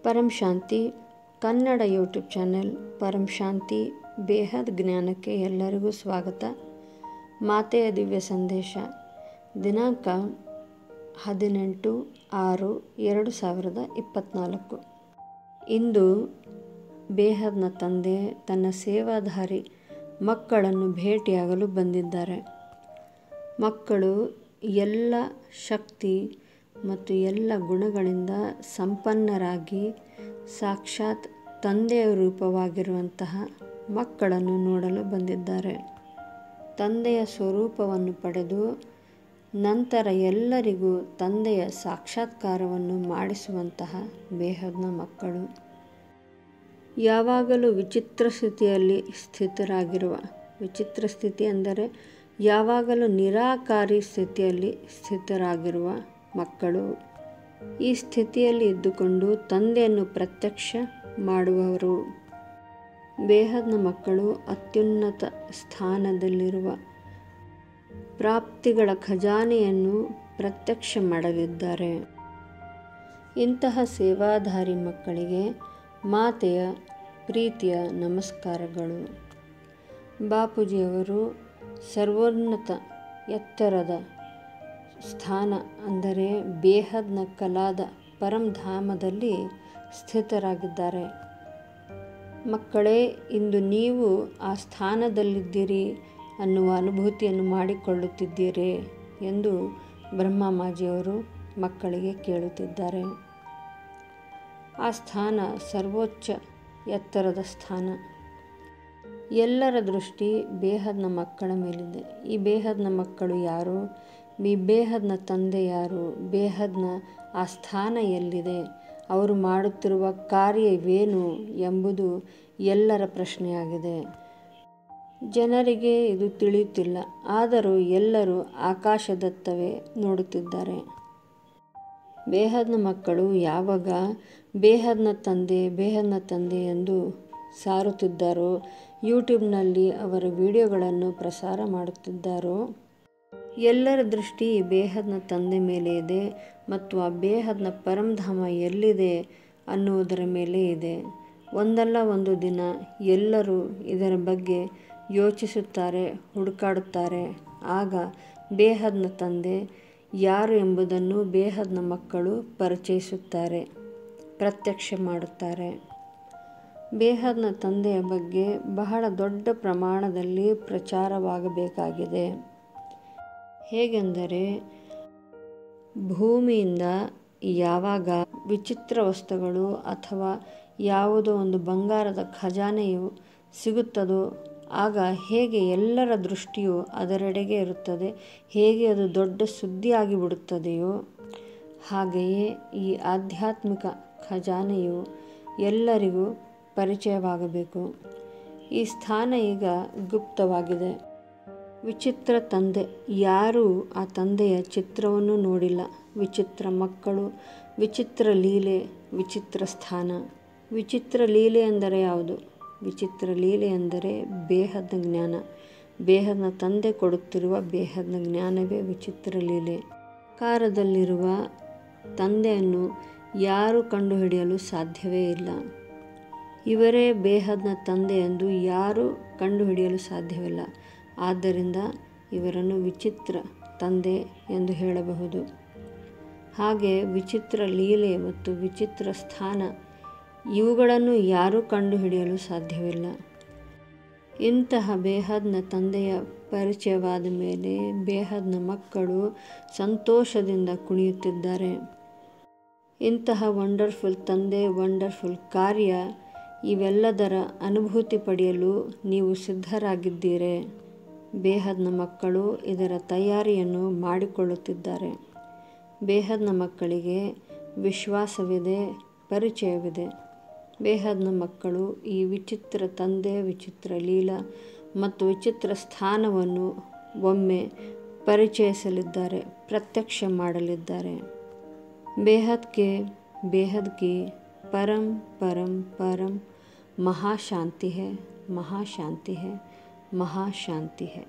ಪರಂ ಶಾಂತಿ Kannada YouTube channel ಪರಂ ಶಾಂತಿ ಬೇಹದ್ ಜ್ಞಾನಕ್ಕೆ ಎಲ್ಲರಿಗೂ ಸ್ವಾಗತ. ಮಾತೆಯ ದಿವ್ಯ ಸಂದೇಶ ದಿನಾಂಕ 18/6/2024. ಇಂದು ಬೇಹದ್ನ ತಂದೆ ತನ್ನ ಸೇವಾಧಾರಿ ಮಕ್ಕಳನ್ನು ಭೇಟಿಯಾಗಲು ಬಂದಿದ್ದಾರೆ. ಮಕ್ಕಳು ಎಲ್ಲ ಶಕ್ತಿ ಮತ್ತು ಎಲ್ಲ ಗುಣಗಳಿಂದ ಸಂಪನ್ನರಾಗಿ ಸಾಕ್ಷಾತ್ ತಂದೆಯ ರೂಪವಾಗಿರುವಂತಹ ಮಕ್ಕಳನ್ನು ನೋಡಲು ಬಂದಿದ್ದಾರೆ. ತಂದೆಯ ಸ್ವರೂಪವನ್ನು ಪಡೆದು ನಂತರ ಎಲ್ಲರಿಗೂ ತಂದೆಯ ಸಾಕ್ಷಾತ್ಕಾರವನ್ನು ಮಾಡಿಸುವಂತಹ ಬೇಹದ್ನ ಮಕ್ಕಳು. ಯಾವಾಗಲೂ ವಿಚಿತ್ರ ಸ್ಥಿತಿಯಲ್ಲಿ ಸ್ಥಿತರಾಗಿರುವ, ವಿಚಿತ್ರ ಸ್ಥಿತಿ ಅಂದರೆ ಯಾವಾಗಲೂ ನಿರಾಕಾರಿ ಸ್ಥಿತಿಯಲ್ಲಿ ಸ್ಥಿತರಾಗಿರುವ ಮಕ್ಕಳು. ಈ ಸ್ಥಿತಿಯಲ್ಲಿ ಇದ್ದುಕೊಂಡು ತಂದೆಯನ್ನು ಪ್ರತ್ಯಕ್ಷ ಮಾಡುವವರು. ಬೇಹದ್ನ ಮಕ್ಕಳು ಅತ್ಯುನ್ನತ ಸ್ಥಾನದಲ್ಲಿರುವ ಪ್ರಾಪ್ತಿಗಳ ಖಜಾನೆಯನ್ನು ಪ್ರತ್ಯಕ್ಷ ಮಾಡಲಿದ್ದಾರೆ. ಇಂತಹ ಸೇವಾಧಾರಿ ಮಕ್ಕಳಿಗೆ ಮಾತೆಯ ಪ್ರೀತಿಯ ನಮಸ್ಕಾರಗಳು. ಬಾಪೂಜಿಯವರು ಸರ್ವೋನ್ನತ ಎತ್ತರದ ಸ್ಥಾನ ಅಂದರೆ ಬೇಹದ್ನ ಕಲಾದ ಪರಂಧಾಮದಲ್ಲಿ ಸ್ಥಿತರಾಗಿದ್ದಾರೆ. ಮಕ್ಕಳೇ, ಇಂದು ನೀವು ಆ ಸ್ಥಾನದಲ್ಲಿದ್ದೀರಿ ಅನ್ನುವ ಅನುಭೂತಿಯನ್ನು ಮಾಡಿಕೊಳ್ಳುತ್ತಿದ್ದೀರಿ ಎಂದು ಬ್ರಹ್ಮಮಾಜಿಯವರು ಮಕ್ಕಳಿಗೆ ಕೇಳುತ್ತಿದ್ದಾರೆ. ಆ ಸ್ಥಾನ ಸರ್ವೋಚ್ಚ ಎತ್ತರದ ಸ್ಥಾನ. ಎಲ್ಲರ ದೃಷ್ಟಿ ಬೇಹದ್ನ ಮಕ್ಕಳ ಮೇಲಿದೆ. ಈ ಬೇಹದ್ನ ಮಕ್ಕಳು ಯಾರು? ಈ ಬೇಹದ್ನ ತಂದೆ ಯಾರು? ಬೇಹದ್ನ ಆ ಸ್ಥಾನ ಎಲ್ಲಿದೆ? ಅವರು ಮಾಡುತ್ತಿರುವ ಕಾರ್ಯವೇನು ಎಂಬುದು ಎಲ್ಲರ ಪ್ರಶ್ನೆಯಾಗಿದೆ. ಜನರಿಗೆ ಇದು ತಿಳಿಯುತ್ತಿಲ್ಲ. ಆದರೂ ಎಲ್ಲರೂ ಆಕಾಶದತ್ತವೇ ನೋಡುತ್ತಿದ್ದಾರೆ. ಬೇಹದ್ನ ಮಕ್ಕಳು ಯಾವಾಗ ಬೇಹದ್ನ ತಂದೆ ಎಂದು ಸಾರುತ್ತಿದ್ದಾರೋ, ಯೂಟ್ಯೂಬ್ನಲ್ಲಿ ಅವರ ವಿಡಿಯೋಗಳನ್ನು ಪ್ರಸಾರ ಮಾಡುತ್ತಿದ್ದಾರೋ, ಎಲ್ಲರ ದೃಷ್ಟಿ ಬೇಹದ್ನ ತಂದೆ ಮೇಲೆ ಇದೆ ಮತ್ತು ಆ ಬೇಹದ್ನ ಪರಂಧಾಮ ಎಲ್ಲಿದೆ ಅನ್ನುವುದರ ಮೇಲೆ ಇದೆ. ಒಂದಲ್ಲ ಒಂದು ದಿನ ಎಲ್ಲರೂ ಇದರ ಬಗ್ಗೆ ಯೋಚಿಸುತ್ತಾರೆ, ಹುಡುಕಾಡುತ್ತಾರೆ. ಆಗ ಬೇಹದ್ನ ತಂದೆ ಯಾರು ಎಂಬುದನ್ನು ಬೇಹದ್ನ ಮಕ್ಕಳು ಪರಿಚಯಿಸುತ್ತಾರೆ, ಪ್ರತ್ಯಕ್ಷ ಮಾಡುತ್ತಾರೆ. ಬೇಹದ್ನ ತಂದೆಯ ಬಗ್ಗೆ ಬಹಳ ದೊಡ್ಡ ಪ್ರಮಾಣದಲ್ಲಿ ಪ್ರಚಾರವಾಗಬೇಕಾಗಿದೆ. ಹೇಗೆಂದರೆ, ಭೂಮಿಯಿಂದ ಯಾವಾಗ ವಿಚಿತ್ರ ವಸ್ತುಗಳು ಅಥವಾ ಯಾವುದೋ ಒಂದು ಬಂಗಾರದ ಖಜಾನೆಯು ಸಿಗುತ್ತದೋ ಆಗ ಹೇಗೆ ಎಲ್ಲರ ದೃಷ್ಟಿಯು ಅದರೆಡೆಗೆ ಇರುತ್ತದೆ, ಹೇಗೆ ಅದು ದೊಡ್ಡ ಸುದ್ದಿಯಾಗಿ ಬಿಡುತ್ತದೆಯೋ ಹಾಗೆಯೇ ಈ ಆಧ್ಯಾತ್ಮಿಕ ಖಜಾನೆಯು ಎಲ್ಲರಿಗೂ ಪರಿಚಯವಾಗಬೇಕು. ಈ ಸ್ಥಾನ ಈಗ ಗುಪ್ತವಾಗಿದೆ. ವಿಚಿತ್ರ ತಂದೆ ಯಾರೂ ಆ ತಂದೆಯ ಚಿತ್ರವನ್ನು ನೋಡಿಲ್ಲ. ವಿಚಿತ್ರ ಮಕ್ಕಳು, ವಿಚಿತ್ರ ಲೀಲೆ, ವಿಚಿತ್ರ ಸ್ಥಾನ. ವಿಚಿತ್ರ ಲೀಲೆ ಎಂದರೆ ಯಾವುದು? ವಿಚಿತ್ರ ಲೀಲೆ ಎಂದರೆ ಬೇಹದ್ನ ಜ್ಞಾನ. ಬೇಹದ್ನ ತಂದೆ ಕೊಡುತ್ತಿರುವ ಬೇಹದ್ನ ಜ್ಞಾನವೇ ವಿಚಿತ್ರ ಲೀಲೆ. ಆಕಾರದಲ್ಲಿರುವ ತಂದೆಯನ್ನು ಯಾರೂ ಕಂಡುಹಿಡಿಯಲು ಸಾಧ್ಯವೇ ಇಲ್ಲ. ಇವರೇ ಬೇಹದ್ನ ತಂದೆ ಎಂದು ಯಾರೂ ಕಂಡುಹಿಡಿಯಲು ಸಾಧ್ಯವಿಲ್ಲ. ಆದ್ದರಿಂದ ಇವರನ್ನು ವಿಚಿತ್ರ ತಂದೆ ಎಂದು ಹೇಳಬಹುದು. ಹಾಗೆ ವಿಚಿತ್ರ ಲೀಲೆ ಮತ್ತು ವಿಚಿತ್ರ ಸ್ಥಾನ ಇವುಗಳನ್ನು ಯಾರೂ ಕಂಡುಹಿಡಿಯಲು ಸಾಧ್ಯವಿಲ್ಲ. ಇಂತಹ ಬೇಹದ್ನ ತಂದೆಯ ಪರಿಚಯವಾದ ಮೇಲೆ ಬೇಹದ್ನ ಮಕ್ಕಳು ಸಂತೋಷದಿಂದ ಕುಣಿಯುತ್ತಿದ್ದಾರೆ. ಇಂತಹ ವಂಡರ್ಫುಲ್ ತಂದೆ, ವಂಡರ್ಫುಲ್ ಕಾರ್ಯ ಇವೆಲ್ಲದರ ಅನುಭೂತಿ ಪಡೆಯಲು ನೀವು ಸಿದ್ಧರಾಗಿದ್ದೀರಿ. ಬೇಹದ್ನ ಮಕ್ಕಳು ಇದರ ತಯಾರಿಯನ್ನು ಮಾಡಿಕೊಳ್ಳುತ್ತಿದ್ದಾರೆ. ಬೇಹದ್ನ ಮಕ್ಕಳಿಗೆ ವಿಶ್ವಾಸವಿದೆ, ಪರಿಚಯವಿದೆ. ಬೇಹದ್ನ ಮಕ್ಕಳು ಈ ವಿಚಿತ್ರ ತಂದೆ, ವಿಚಿತ್ರ ಲೀಲಾ ಮತ್ತು ವಿಚಿತ್ರ ಸ್ಥಾನವನ್ನು ಒಮ್ಮೆ ಪರಿಚಯಿಸಲಿದ್ದಾರೆ, ಪ್ರತ್ಯಕ್ಷ ಮಾಡಲಿದ್ದಾರೆ. ಬೇಹದ್ ಕಿ ಪರಂ ಪರಂ ಪರಂ ಮಹಾಶಾಂತಿ ಹೈ, ಮಹಾಶಾಂತಿ ಹೈ, ಮಹಾಶಾಂತಿ ಹೈ.